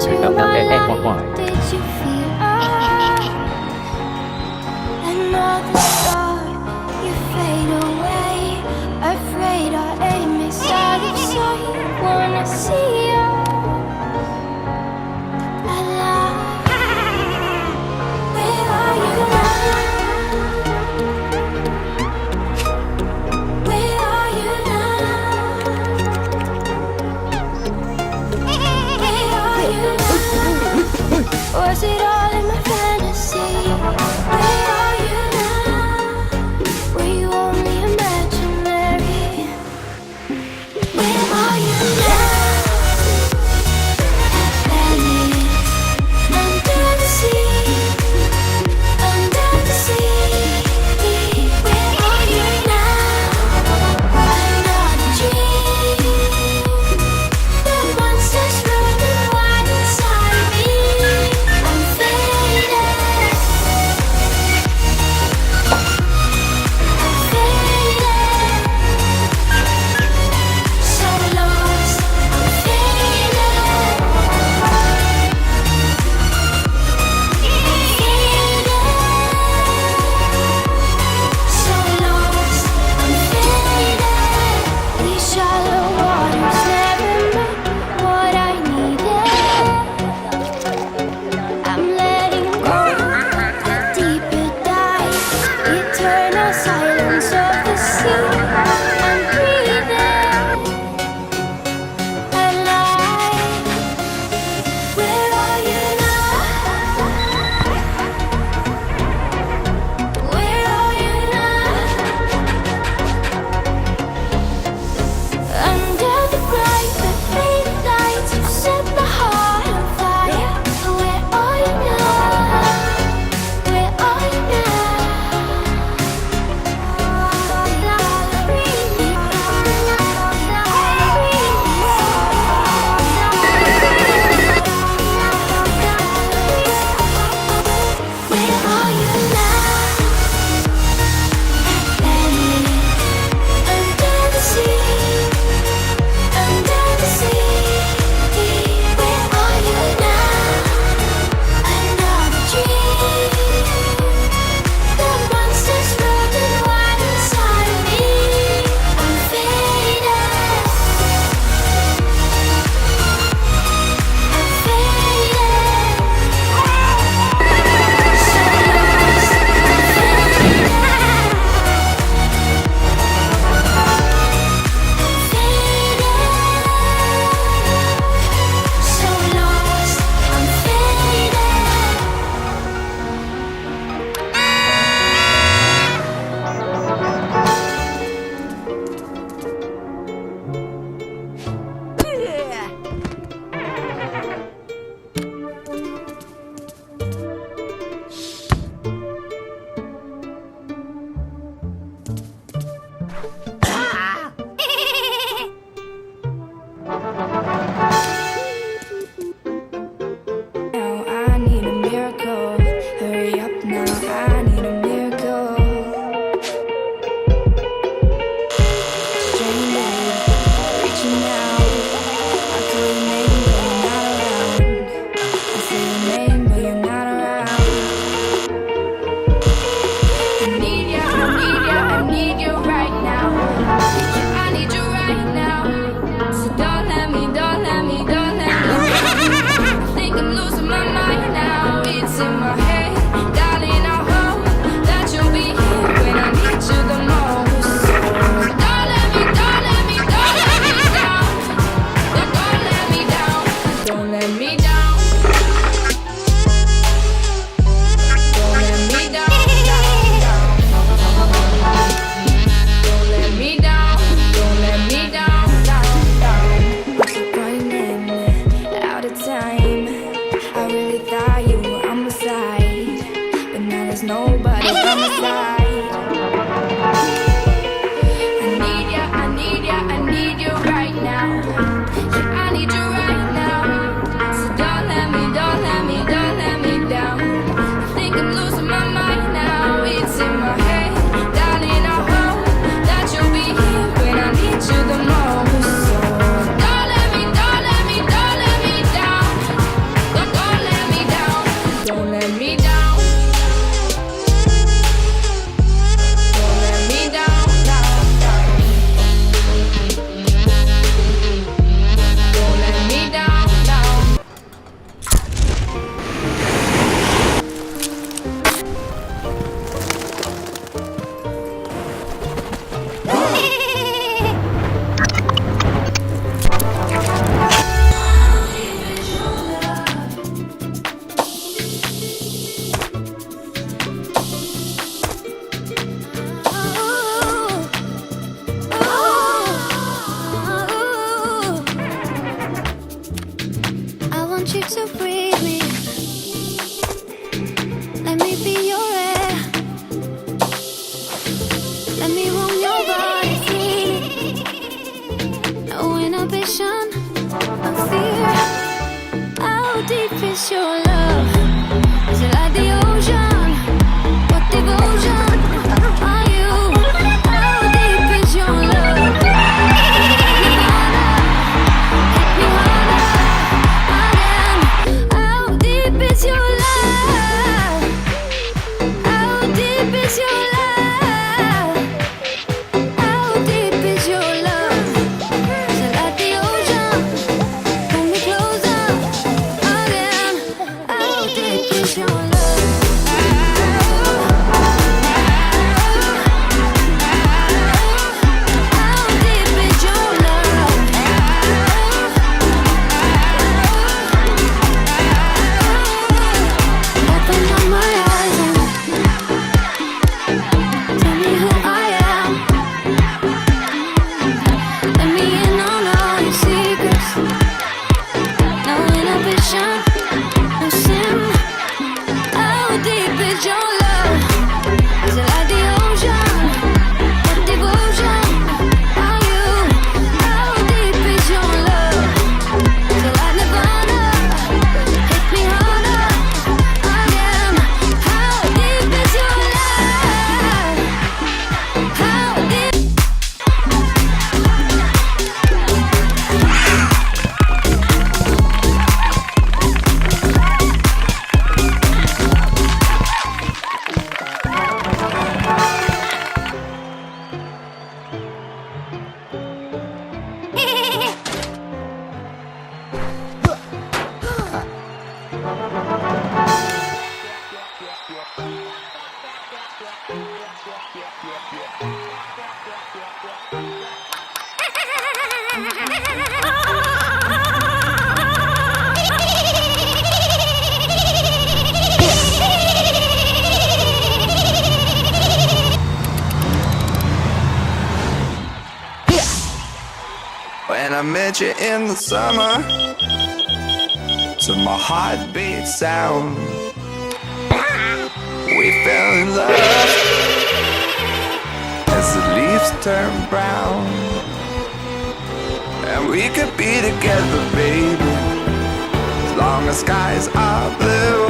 Cảm cảm thấy thấy hoài hoài. Was it all in my fantasy? Where are you now? Were you only imaginary? Where are you now? Venice, under the sea, under the sea. Where are you now? Another dream. The monsters running wild inside me. I'm faded. I'm faded. So lost. I'm faded. So lost. I'm faded. These shallow waters never meant what I needed. I'm letting go, the deeper dive, eternal silence of the sea. I'm breathing alive. Where are you now? Where are you now? Under the bright red faded lights, you set my heart on fire. Where are you now? Where are you Where are you now? Venice, under the sea, under the sea. Where are you now? Another dream. The monsters running wild inside me. I'm faded. I'm faded. So lost. So lost, I'm faded. Now I need a miracle. Hurry up now, I need a miracle. Stranger, reaching out. I call your name, but you're not around. I say your name, but you're not around. I need ya, I need ya, I need you right now. Yeah, I need you right now. So don't let me, don't let me, don't let me down. I think I'm losing my mind now. It's in my head, darling. I hope that you'll be here when I need you the most. So don't let me, don't let me, don't let me down. Don't let me down. Don't let me down. Don't let me down, down, down. Don't let me down. Don't let me down, down, down. Running out of time. I really thought you were on my side, but now there's nobody on my side. I need ya, I need ya, I need you right now. Yeah, I need you right now. So don't let me, don't let me, don't let me down. I think I'm losing my mind now. It's in my head, darling. I hope that you'll be here when I need you the most. So don't let me, don't let me, don't let me down. is your love? Is it like the ocean? What devotion are you? How deep is your love? Hit me harder again. How deep is your love? How deep is your love? How deep is your love? Is it like the ocean? Pull me closer again. How deep is your love? How deep is your love? Open up my eyes and tell me who I am. Let me in on all your secrets. No inhibition, no sin. How deep is your love? Is it like the ocean? What devotion are you? How deep is your love? Is it like Nirvana? Hit me harder again. How deep is your love? How deep? When I met you in the summer, to my heartbeat sound, we fell in love as the leaves turn brown. And we could be together, baby, as long as skies are blue.